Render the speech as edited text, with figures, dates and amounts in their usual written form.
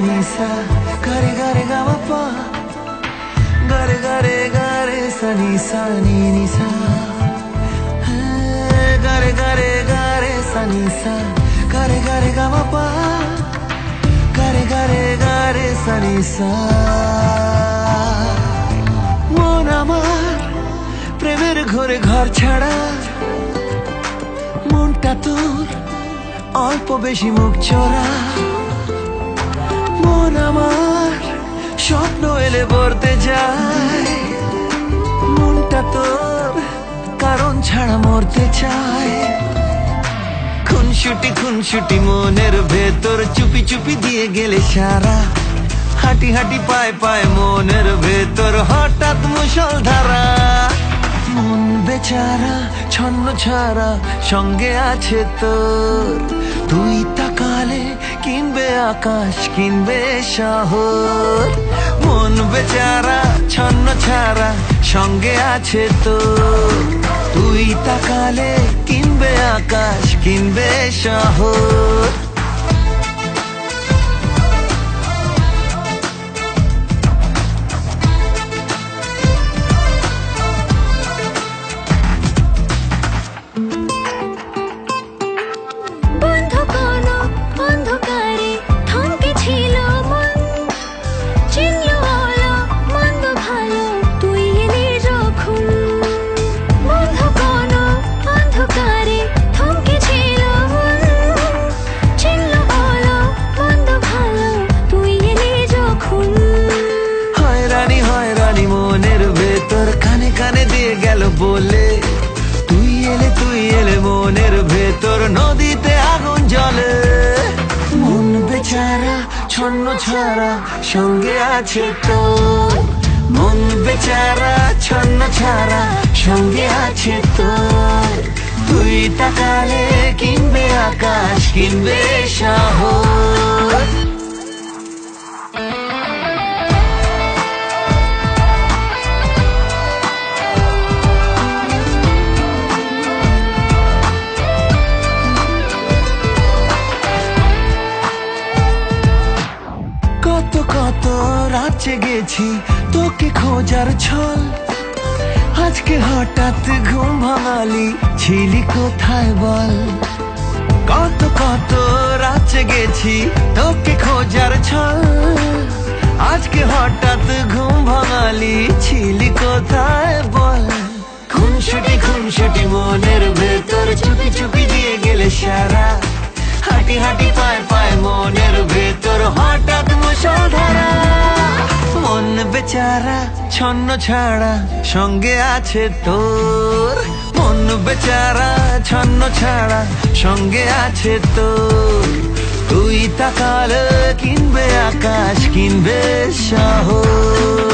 ni sa ga re ga ma pa ga re sa ni sa ga re sa ni sa ga re ga ma pa ga re sa ni sa মন আমার প্রেমের ঘরে ঘর ছাড়া মনটা তোর অল্প বেশি মুখ চোরা মন আমার স্বপ্ন এলে বলতে যায় মনটা তোর কারণ ছাড়া মরতে চায় খুনসুটি মনের ভেতর চুপি চুপি দিয়ে গেলে সারা হাঁটি হাঁটি পায় পায় মনের ভেতর হঠাৎ মুষলধারা মন বেচারা ছন্ন ছাড়া সঙ্গে আছে তোর তুই তাকালে কিনবে আকাশ কিনবে শহর মন বেচারা ছন্ন ছাড়া সঙ্গে আছে তোর তুই তাকালে কিনবে আকাশ কিনবে শহর কানে দিয়ে গেল বলে তুই এলে মনের ভেতর নদীতে আগুন জ্বলে মন বেচারা ছন্ন ছাড়া সঙ্গে আছে তোর মন বেচারা ছন্ন ছাড়া সঙ্গে আছে তোর তুই তাকালে কিনবে আকাশ কিনবে শহর কত রাত জেগেছি তোকে খোঁজার ছল আজকে হঠাৎ ঘুম ভাঙালি ছিলি কোথায় বল কত রাত জেগেছি তোকে খোঁজার ছল আজকে হঠাৎ ঘুম ভাঙালি ছিলি কোথায় বল খুনসুটি মনের ভেতর চুপি চুপি দিয়ে গেলে সারা হাঁটি হাঁটি পায় পায় মনের ভেতর হঠাৎ মুষলধারা মন বেচারা ছন্ন ছাড়া সঙ্গে আছে তোর মন বেচারা ছন্ন ছাড়া সঙ্গে আছে তোর তুই তাকালে কিনবে আকাশ কিনবে শহর